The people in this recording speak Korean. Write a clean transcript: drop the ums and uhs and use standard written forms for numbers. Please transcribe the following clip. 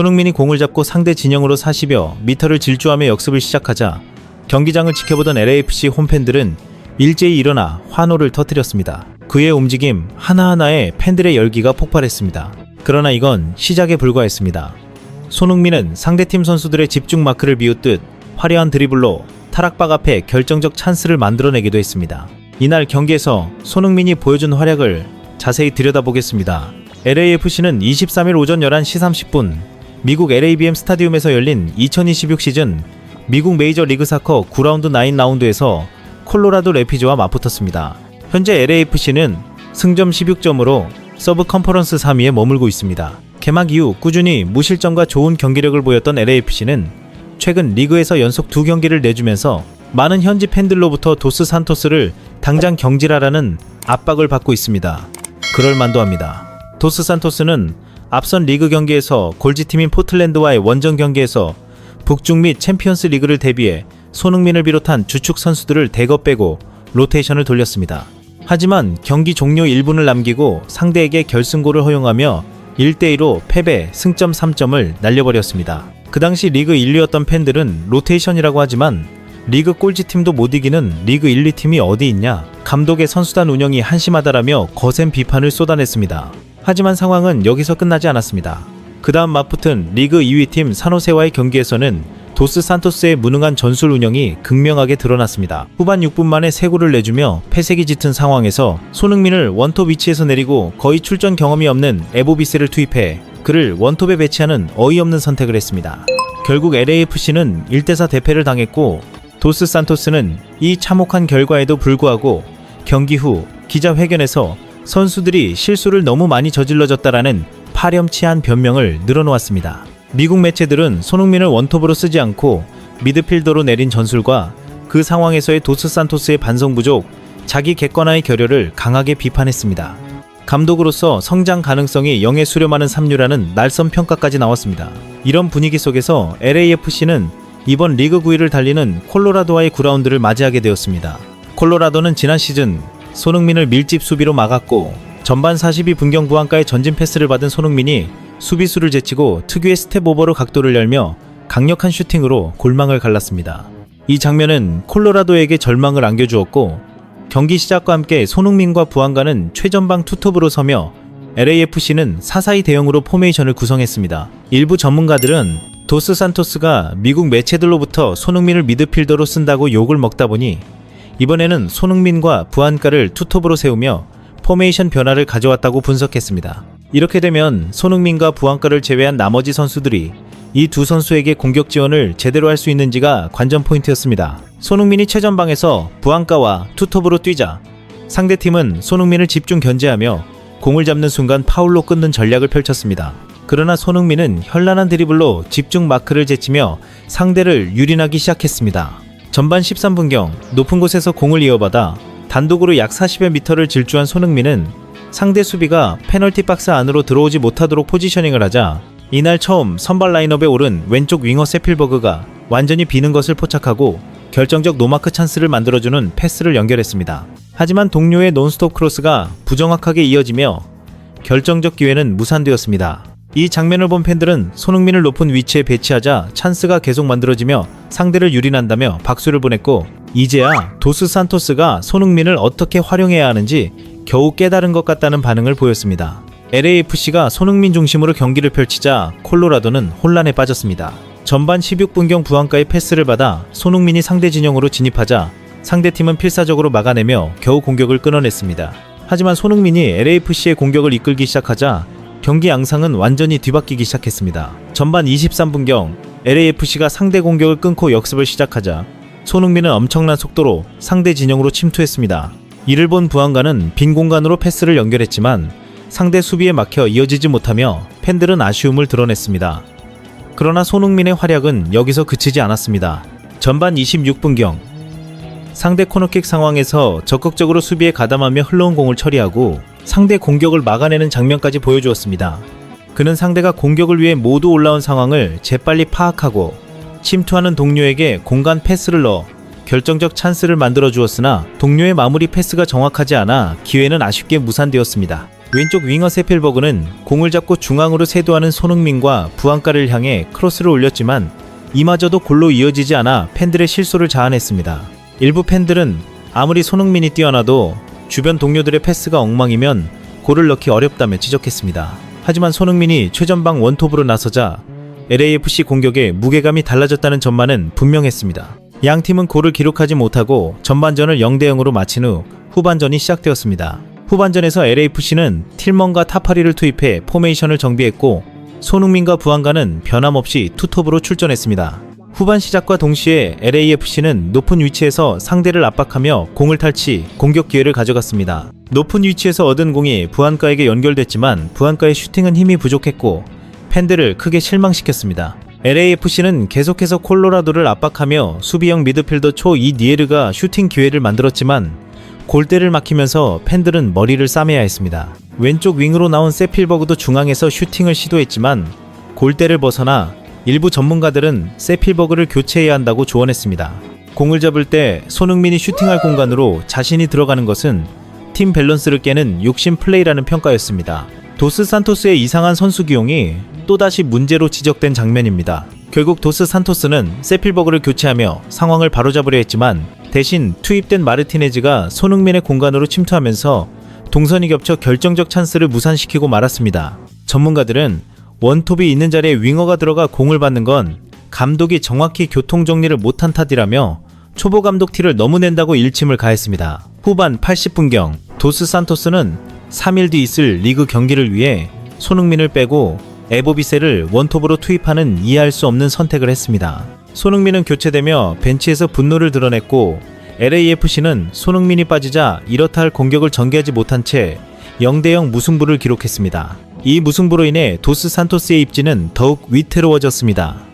손흥민이 공을 잡고 상대 진영으로 40여 미터를 질주하며 역습을 시작하자 경기장을 지켜보던 LAFC 홈팬들은 일제히 일어나 환호를 터뜨렸습니다. 그의 움직임 하나하나에 팬들의 열기가 폭발했습니다. 그러나 이건 시작에 불과했습니다. 손흥민은 상대팀 선수들의 집중 마크를 비웃듯 화려한 드리블로 타락박 앞에 결정적 찬스를 만들어내기도 했습니다. 이날 경기에서 손흥민이 보여준 활약을 자세히 들여다보겠습니다. LAFC는 23일 오전 11시 30분 미국 LABM 스타디움에서 열린 2026 시즌 미국 메이저리그 사커 9라운드 9라운드에서 콜로라도 래피즈와 맞붙었습니다. 현재 LAFC는 승점 16점으로 서브 컨퍼런스 3위에 머물고 있습니다. 개막 이후 꾸준히 무실점과 좋은 경기력을 보였던 LAFC는 최근 리그에서 연속 2경기를 내주면서 많은 현지 팬들로부터 도스 산토스를 당장 경질하라는 압박을 받고 있습니다. 그럴만도 합니다. 도스 산토스는 앞선 리그 경기에서 골지팀인 포틀랜드와의 원정 경기에서 북중 및 챔피언스 리그를 대비해 손흥민을 비롯한 주축 선수들을 대거 빼고 로테이션을 돌렸습니다. 하지만 경기 종료 1분을 남기고 상대에게 결승골을 허용하며 1대2로 패배, 승점 3점을 날려버렸습니다. 그 당시 리그 1위였던 팬들은 로테이션이라고 하지만 리그 꼴찌팀도 못 이기는 리그 1, 2팀이 어디 있냐, 감독의 선수단 운영이 한심하다라며 거센 비판을 쏟아냈습니다. 하지만 상황은 여기서 끝나지 않았습니다. 그 다음 맞붙은 리그 2위팀 산호세와의 경기에서는 도스 산토스의 무능한 전술 운영이 극명하게 드러났습니다. 후반 6분 만에 3골을 내주며 패색이 짙은 상황에서 손흥민을 원톱 위치에서 내리고 거의 출전 경험이 없는 에보비세를 투입해 그를 원톱에 배치하는 어이없는 선택을 했습니다. 결국 LAFC는 1대4 대패를 당했고 도스 산토스는 이 참혹한 결과에도 불구하고 경기 후 기자회견에서 선수들이 실수를 너무 많이 저질러졌다라는 파렴치한 변명을 늘어놓았습니다. 미국 매체들은 손흥민을 원톱으로 쓰지 않고 미드필더로 내린 전술과 그 상황에서의 도스 산토스의 반성 부족, 자기 객관화의 결여를 강하게 비판했습니다. 감독으로서 성장 가능성이 0에 수렴하는 삼류라는 날선 평가까지 나왔습니다. 이런 분위기 속에서 LAFC는 이번 리그 9위를 달리는 콜로라도와의 9라운드를 맞이하게 되었습니다. 콜로라도는 지난 시즌 손흥민을 밀집 수비로 막았고 전반 42분경 부안가의 전진 패스를 받은 손흥민이 수비수를 제치고 특유의 스텝 오버로 각도를 열며 강력한 슈팅으로 골망을 갈랐습니다. 이 장면은 콜로라도에게 절망을 안겨주었고 경기 시작과 함께 손흥민과 부안가는 최전방 투톱으로 서며 LAFC는 4-4-2 대형으로 포메이션을 구성했습니다. 일부 전문가들은 도스 산토스가 미국 매체들로부터 손흥민을 미드필더로 쓴다고 욕을 먹다 보니 이번에는 손흥민과 부안가를 투톱으로 세우며 포메이션 변화를 가져왔다고 분석했습니다. 이렇게 되면 손흥민과 부안가를 제외한 나머지 선수들이 이 두 선수에게 공격 지원을 제대로 할 수 있는지가 관전 포인트였습니다. 손흥민이 최전방에서 부안가와 투톱으로 뛰자 상대팀은 손흥민을 집중 견제하며 공을 잡는 순간 파울로 끊는 전략을 펼쳤습니다. 그러나 손흥민은 현란한 드리블로 집중 마크를 제치며 상대를 유린하기 시작했습니다. 전반 13분경 높은 곳에서 공을 이어받아 단독으로 약 40여 미터를 질주한 손흥민은 상대 수비가 페널티 박스 안으로 들어오지 못하도록 포지셔닝을 하자 이날 처음 선발 라인업에 오른 왼쪽 윙어 세필버그가 완전히 비는 것을 포착하고 결정적 노마크 찬스를 만들어주는 패스를 연결했습니다. 하지만 동료의 논스톱 크로스가 부정확하게 이어지며 결정적 기회는 무산되었습니다. 이 장면을 본 팬들은 손흥민을 높은 위치에 배치하자 찬스가 계속 만들어지며 상대를 유린한다며 박수를 보냈고 이제야 도스 산토스가 손흥민을 어떻게 활용해야 하는지 겨우 깨달은 것 같다는 반응을 보였습니다. LAFC가 손흥민 중심으로 경기를 펼치자 콜로라도는 혼란에 빠졌습니다. 전반 16분경 부안가의 패스를 받아 손흥민이 상대 진영으로 진입하자 상대팀은 필사적으로 막아내며 겨우 공격을 끊어냈습니다. 하지만 손흥민이 LAFC의 공격을 이끌기 시작하자 경기 양상은 완전히 뒤바뀌기 시작했습니다. 전반 23분경 LAFC가 상대 공격을 끊고 역습을 시작하자 손흥민은 엄청난 속도로 상대 진영으로 침투했습니다. 이를 본 부안가는 빈 공간으로 패스를 연결했지만 상대 수비에 막혀 이어지지 못하며 팬들은 아쉬움을 드러냈습니다. 그러나 손흥민의 활약은 여기서 그치지 않았습니다. 전반 26분경 상대 코너킥 상황에서 적극적으로 수비에 가담하며 흘러온 공을 처리하고 상대 공격을 막아내는 장면까지 보여주었습니다. 그는 상대가 공격을 위해 모두 올라온 상황을 재빨리 파악하고 침투하는 동료에게 공간 패스를 넣어 결정적 찬스를 만들어 주었으나 동료의 마무리 패스가 정확하지 않아 기회는 아쉽게 무산되었습니다. 왼쪽 윙어 세필버그는 공을 잡고 중앙으로 세도하는 손흥민과 부안가를 향해 크로스를 올렸지만 이마저도 골로 이어지지 않아 팬들의 실소를 자아냈습니다. 일부 팬들은 아무리 손흥민이 뛰어나도 주변 동료들의 패스가 엉망이면 골을 넣기 어렵다며 지적했습니다. 하지만 손흥민이 최전방 원톱으로 나서자 LAFC 공격에 무게감이 달라졌다는 점만은 분명했습니다. 양 팀은 골을 기록하지 못하고 전반전을 0대0으로 마친 후 후반전이 시작되었습니다. 후반전에서 LAFC는 틸먼과 타파리를 투입해 포메이션을 정비했고 손흥민과 부안가는 변함없이 투톱으로 출전했습니다. 후반 시작과 동시에 LAFC는 높은 위치에서 상대를 압박하며 공을 탈취, 공격 기회를 가져갔습니다. 높은 위치에서 얻은 공이 부안가에게 연결됐지만 부안가의 슈팅은 힘이 부족했고 팬들을 크게 실망시켰습니다. LAFC는 계속해서 콜로라도를 압박하며 수비형 미드필더 초 이니에르가 슈팅 기회를 만들었지만 골대를 막히면서 팬들은 머리를 싸매야 했습니다. 왼쪽 윙으로 나온 세필버그도 중앙에서 슈팅을 시도했지만 골대를 벗어나 일부 전문가들은 세필버그를 교체해야 한다고 조언했습니다. 공을 잡을 때 손흥민이 슈팅할 공간으로 자신이 들어가는 것은 팀 밸런스를 깨는 욕심 플레이라는 평가였습니다. 도스 산토스의 이상한 선수 기용이 또다시 문제로 지적된 장면입니다. 결국 도스 산토스는 세필버그를 교체하며 상황을 바로잡으려 했지만 대신 투입된 마르티네즈가 손흥민의 공간으로 침투하면서 동선이 겹쳐 결정적 찬스를 무산시키고 말았습니다. 전문가들은 원톱이 있는 자리에 윙어가 들어가 공을 받는 건 감독이 정확히 교통정리를 못한 탓이라며 초보 감독 티를 너무 낸다고 일침을 가했습니다. 후반 80분경 도스 산토스는 3일 뒤 있을 리그 경기를 위해 손흥민을 빼고 에보비세를 원톱으로 투입하는 이해할 수 없는 선택을 했습니다. 손흥민은 교체되며 벤치에서 분노를 드러냈고 LAFC는 손흥민이 빠지자 이렇다 할 공격을 전개하지 못한 채 0대0 무승부를 기록했습니다. 이 무승부로 인해 도스 산토스의 입지는 더욱 위태로워졌습니다.